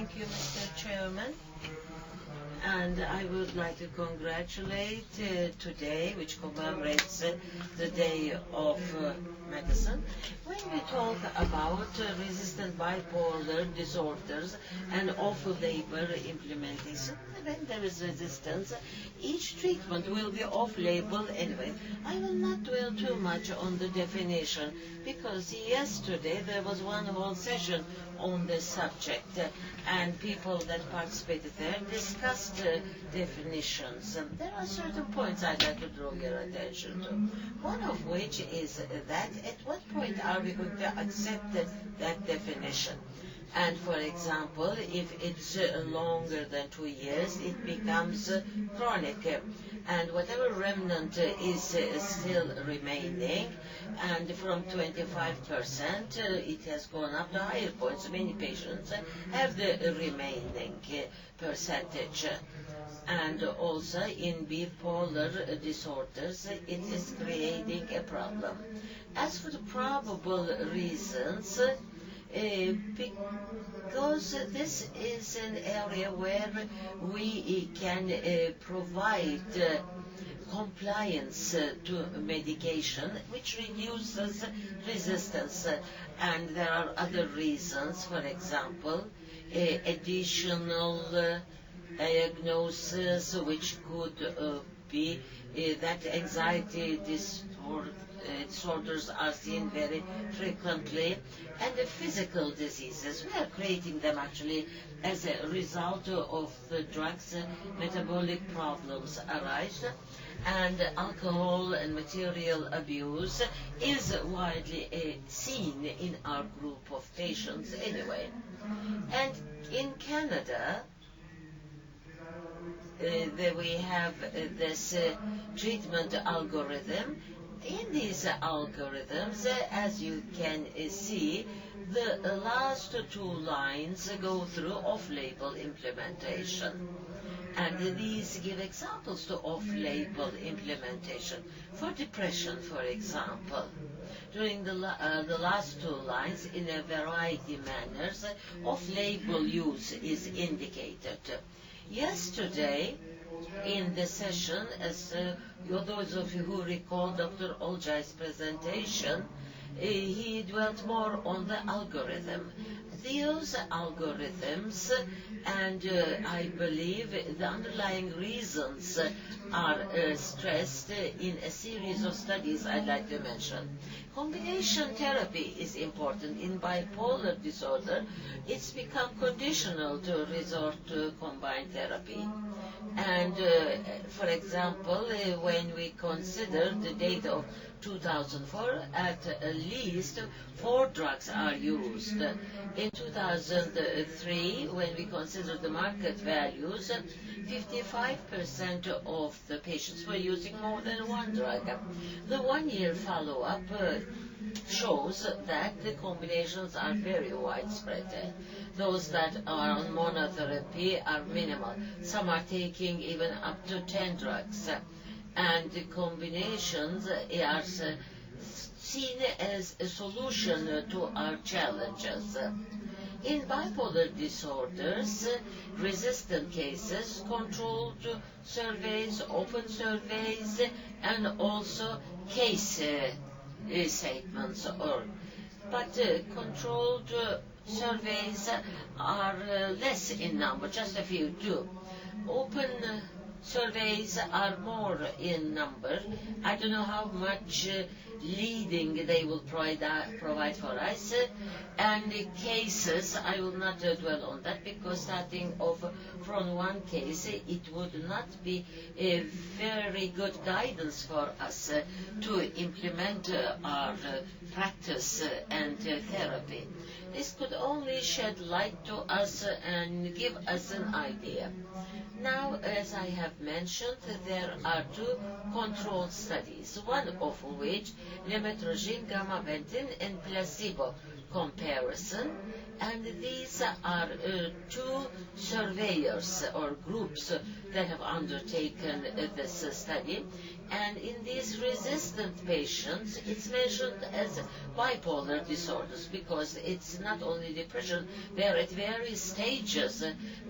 Thank you, Mr. Chairman. And I would like to congratulate today, which commemorates the Day of Medicine. When we talk about resistant bipolar disorders and off-label implementation, when there is resistance, each treatment will be off-label anyway. I will not dwell too much on the definition because yesterday there was one whole session on this subject and people that participated there discussed definitions. There are certain points I'd like to draw your attention to. One of which is that at what point are we going to accept that definition? And for example, if it's longer than 2 years, it becomes chronic. And whatever remnant is still remaining, and from 25%, it has gone up to higher points. Many patients have the remaining percentage. And also in bipolar disorders, it is creating a problem. As for the probable reasons, because this is an area where we can provide compliance to medication, which reduces resistance. And there are other reasons, for example, additional diagnosis, which could be that anxiety disorders are seen very frequently, and the physical diseases. We are creating them actually as a result of the drugs. Metabolic problems arise, and alcohol and material abuse is widely seen in our group of patients anyway. And in Canada, we have this treatment algorithm. In these algorithms, as you can see, the last two lines go through off-label implementation. And these give examples to off-label implementation. For depression, for example, during the last two lines, in a variety of manners, off-label use is indicated. Yesterday, in the session, as those of you who recall Dr. Olcay's presentation, he dwelt more on the algorithm. Those algorithms, and I believe the underlying reasons are stressed in a series of studies I'd like to mention. Combination therapy is important. In bipolar disorder, it's become conditional to resort to combined therapy. And for example, when we consider the data of 2004, at least 4 drugs are used. In 2003, when we consider the market values, 55% of the patients were using more than one drug. The 1-year follow-up shows that the combinations are very widespread. Those that are on monotherapy are minimal. Some are taking even up to 10 drugs. And the combinations are seen as a solution to our challenges. In bipolar disorders, resistant cases, controlled surveys, open surveys, and also case statements. But controlled surveys are less in number, just a few too. Open surveys are more in number. I don't know how much leading they will provide for us. And the cases, I will not dwell on that, because starting off from one case, it would not be a very good guidance for us to implement our practice and therapy. This could only shed light to us and give us an idea. Now, as I have mentioned, there are 2 controlled studies, one of which lamotrigine, gabapentin, and placebo comparison, and these are 2 surveyors or groups that have undertaken this study, And in these resistant patients, it's mentioned as bipolar disorders because it's not only depression, they're at various stages.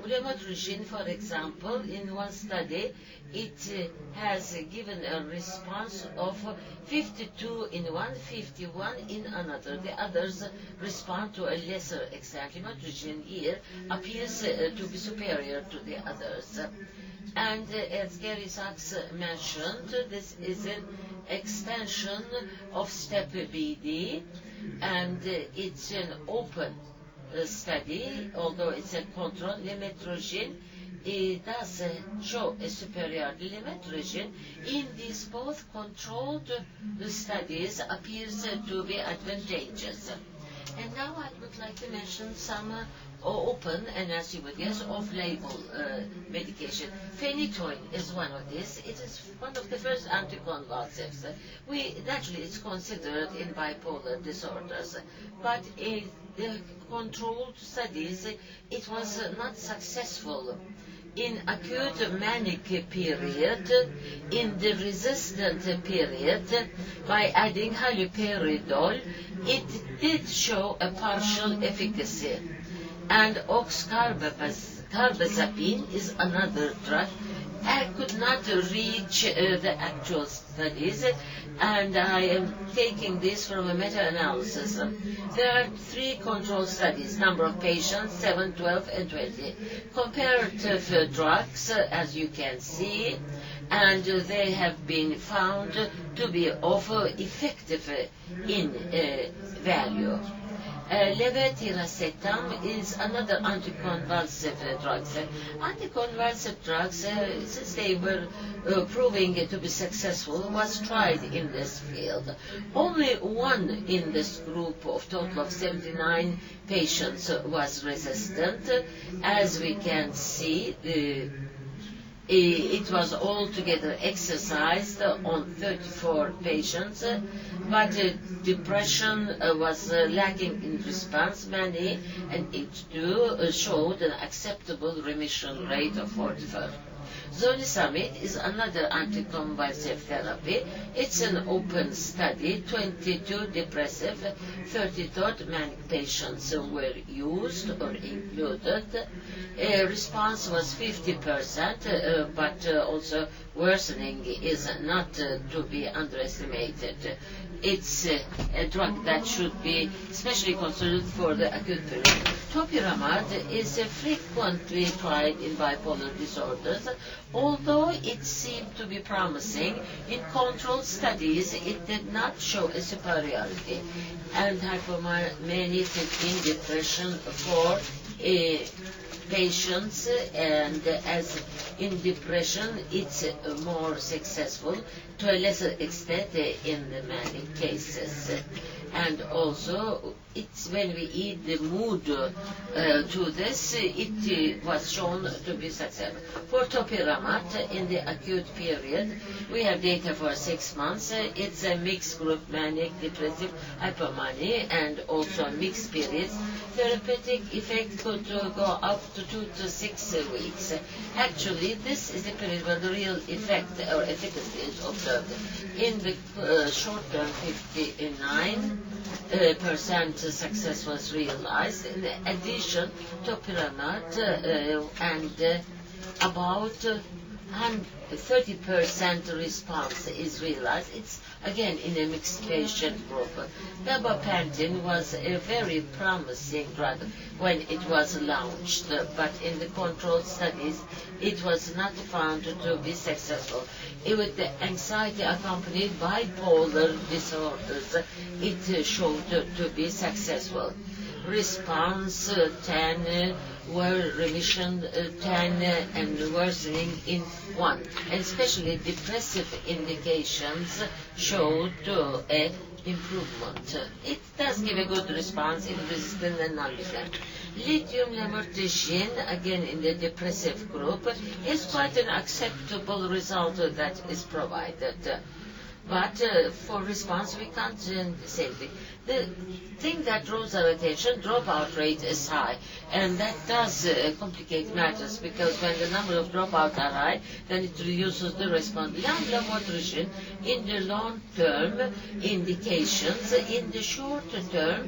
Lamotrigine, for example, in one study, it has given a response of 52 in one, 51 in another. The others respond to a lesser extent. Lamotrigine here appears to be superior to the others. And as Gary Sachs mentioned, this is an extension of STEP BD, and it's an open study, although it's a control. Lamotrigine it does show a superiority. Lamotrigine in these both controlled studies appears to be advantageous. And now I would like to mention some open and, as you would guess, off-label medication. Phenytoin is one of these. It is one of the first anticonvulsives. Naturally, it's considered in bipolar disorders, but in the controlled studies, it was not successful. In acute manic period, in the resistant period, by adding haloperidol, it did show a partial efficacy. And oxcarbazepine is another drug. I could not reach the actual studies, and I am taking this from a meta-analysis. There are 3 control studies, number of patients, 7, 12, and 20. Comparative drugs, as you can see, and they have been found to be of effective in value. Levetiracetam is another anticonvulsive drug. Anticonvulsive drugs, since they were proving to be successful, was tried in this field. Only one in this group of total of 79 patients was resistant. As we can see, it was altogether exercised on 34 patients, but depression was lacking in response. Many and each two showed an acceptable remission rate of 44%. Zonisamide is another anticonvulsive therapy. It's an open study. 22 depressive, 33 manic patients were used or included. Response was 50%, but also worsening is not to be underestimated. It's a drug that should be especially considered for the acute period. Topiramate is frequently tried in bipolar disorders. Although it seemed to be promising, in controlled studies it did not show a superiority. And hypomanic in depression for patients, and as in depression it's more successful to a lesser extent in the manic cases. And also it's when we eat the mood to this, it was shown to be successful. For topiramate in the acute period, we have data for 6 months. It's a mixed group, manic, depressive, hypomania, and also mixed periods. Therapeutic effect could go up to 2 to 6 weeks. Actually, this is the period where the real effect or efficacy is observed. In the short term, 59% success was realized. In addition, topiramate and about 30% response is realized. It's again in a mixed patient group. Gabapentin was a very promising drug when it was launched, but in the controlled studies it was not found to be successful. With the anxiety accompanied bipolar disorders, it showed to be successful. Response 10, were remission 10, and worsening in 1. And especially depressive indications showed an improvement. It does give a good response in resistant and non-resistant. Lithium lamotrigine, again in the depressive group, is quite an acceptable result that is provided. but for response we can't say anything. The thing that draws our attention, dropout rate is high, and that does complicate matters, because when the number of dropouts are high, then it reduces the response. Beyond lamotrigine, in the long-term indications, in the short term,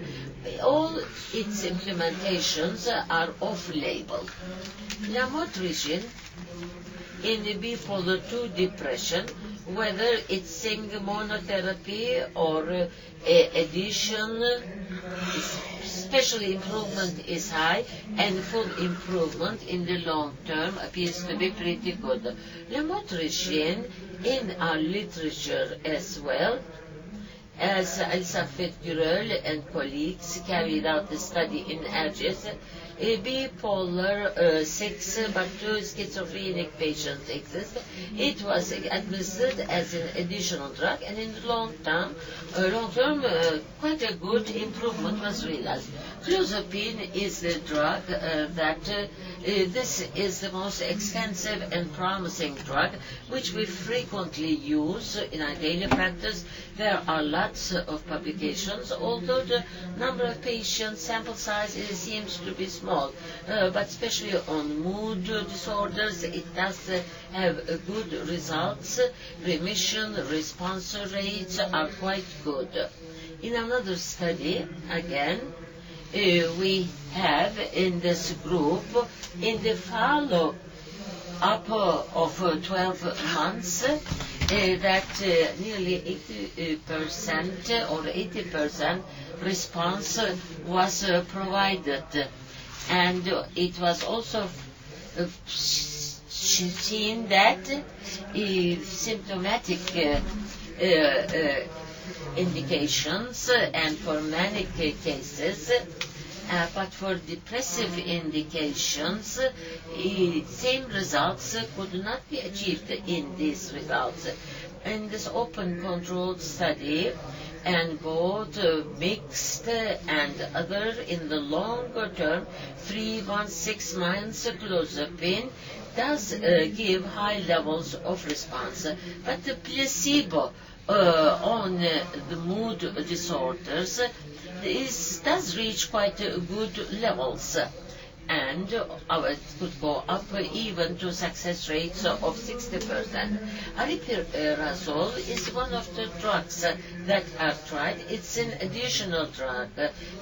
all its implementations are off-label. Lamotrigine in the bipolar 2 depression, whether it's single monotherapy or addition, especially improvement is high, and full improvement in the long term appears to be pretty good. Lamotrigine in our literature as well, as Elisabeth Gurel and colleagues carried out the study in Algiers, bipolar 6 but 2 schizophrenic patients exist. It was administered as an additional drug, and in the long term, quite a good improvement was realized. Clozapine is the drug this is the most extensive and promising drug which we frequently use in our daily practice. There are lots of publications, although the number of patients, sample size seems to be small, but especially on mood disorders, it does have good results. Remission, response rates are quite good. In another study, again, we have in this group, in the follow-up of 12 months, that nearly 80% or 80% response was provided, and it was also seen that symptomatic indications and for manic cases, but for depressive indications, same results could not be achieved in these results. In this open controlled study, and both mixed and other in the longer term, 3 months, 6 months, clozapine does give high levels of response, but the placebo on the mood disorders does reach quite good levels, and it could go up even to success rates of 60%. Aripiprazole is one of the drugs that are tried. It's an additional drug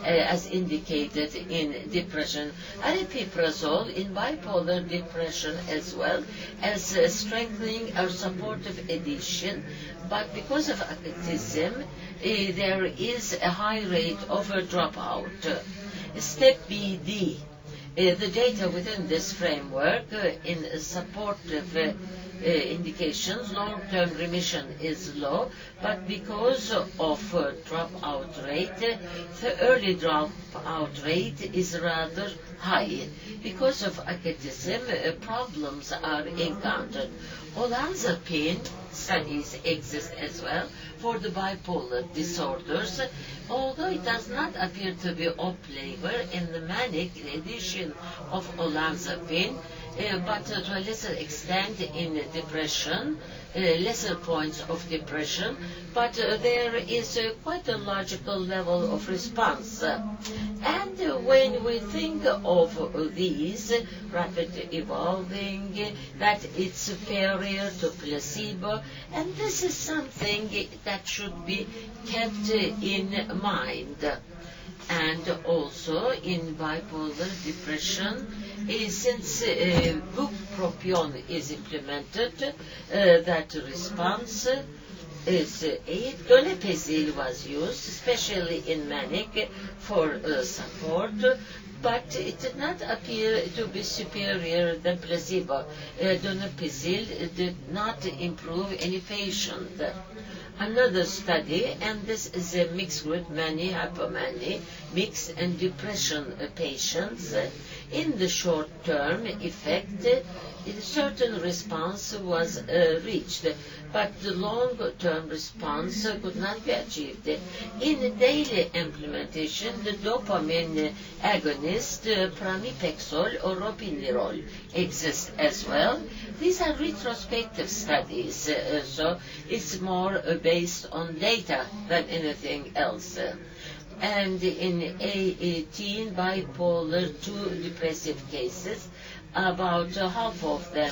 as indicated in depression. Aripiprazole in bipolar depression as well as strengthening or supportive addition, but because of activism, there is a high rate of dropout. Step BD. The data within this framework in supportive indications, long-term remission is low, but because of dropout rate, the early dropout rate is rather high. Because of acadism, problems are encountered. Olanzapine studies exist as well for the bipolar disorders, although it does not appear to be off-label in the manic edition of olanzapine, but to a lesser extent in depression, lesser points of depression, but there is quite a logical level of response. And when we think of these rapid evolving, that it's superior to placebo, and this is something that should be kept in mind. And also in bipolar depression, since bupropion is implemented, that response is donepezil was used, especially in manic, for support, but it did not appear to be superior than placebo. Donepezil did not improve any patient. Another study, and this is a mixed group, mania, hypomania, mixed and depression patients. In the short-term effect, a certain response was reached, but the long-term response could not be achieved. In daily implementation, the dopamine agonist pramipexole or ropinirole exists as well. These are retrospective studies, so it's more based on data than anything else. And in 18 bipolar 2 depressive cases, about half of them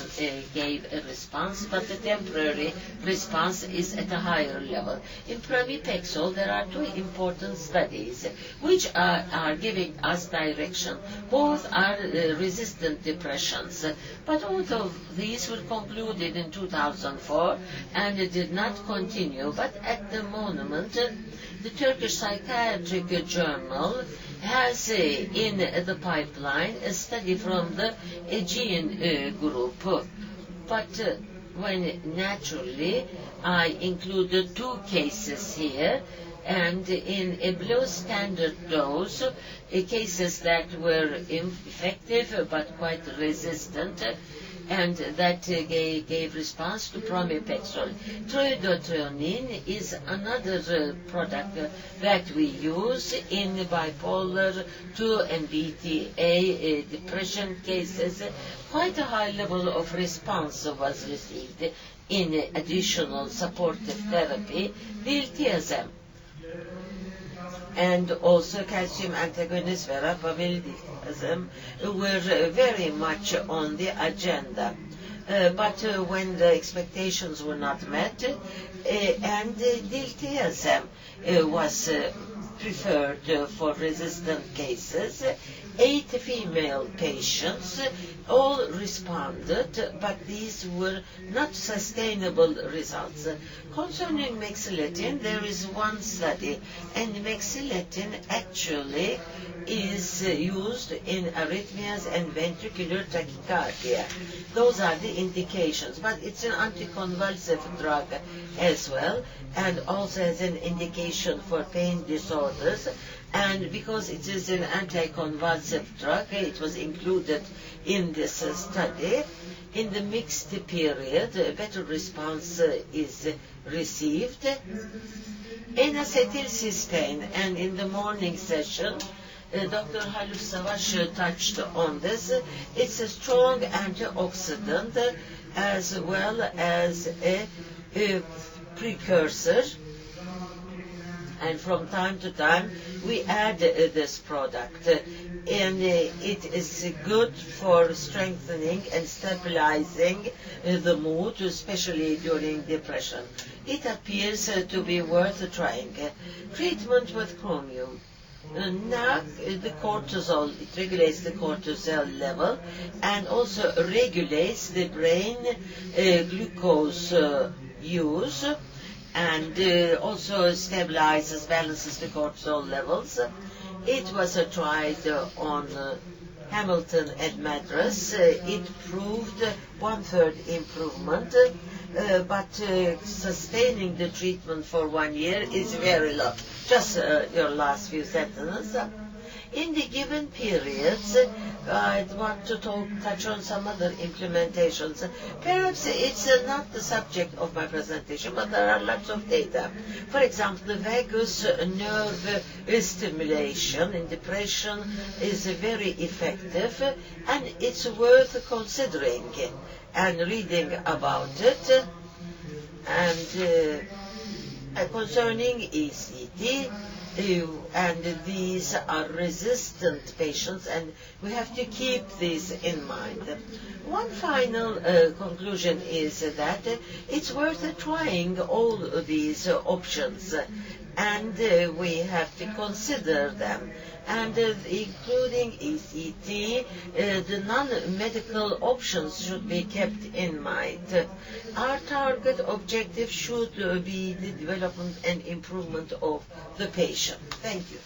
gave a response, but the temporary response is at a higher level. In pramipexole, there are two important studies which are giving us direction. Both are resistant depressions, but both of these were concluded in 2004 and did not continue. But at the moment, the Turkish Psychiatric Journal has in the pipeline a study from the Aegean group. But when naturally I included two cases here, and in a below standard dose, cases that were effective but quite resistant, and that gave response to pramipexole. Triodotrionin is another product that we use in bipolar 2 and BTA depression cases. Quite a high level of response was received in additional supportive therapy, diltiazem, and also calcium antagonists, verapamil, were very much on the agenda. But when the expectations were not met, and diltiazem was preferred for resistant cases, 8 female patients all responded, but these were not sustainable results. Concerning mexiletin, there is one study, and mexiletin actually is used in arrhythmias and ventricular tachycardia. Those are the indications, but it's an anticonvulsive drug as well, and also has an indication for pain disorders. And because it is an anticonvulsive drug, it was included in this study. In the mixed period, a better response is received. N-acetylcysteine, and in the morning session, Dr. Haluk Savaş touched on this. It's a strong antioxidant as well as a precursor. And from time to time we add this product, and it is good for strengthening and stabilizing the mood, especially during depression. It appears to be worth trying. Treatment with chromium. Now the cortisol, it regulates the cortisol level and also regulates the brain glucose use, and also stabilizes, balances the cortisol levels. It was tried on Hamilton and Madras. It proved 1/3 improvement, but sustaining the treatment for 1 year is very low. Just your last few sentences. In the given periods, I'd want to touch on some other implementations. Perhaps it's not the subject of my presentation, but there are lots of data. For example, the vagus nerve stimulation in depression is very effective, and it's worth considering and reading about it. And concerning ECT, and these are resistant patients, and we have to keep this in mind. One final conclusion is that it's worth trying all these options, and we have to consider them, and including ECT, the non-medical options should be kept in mind. Our target objective should be the development and improvement of the patient. Thank you.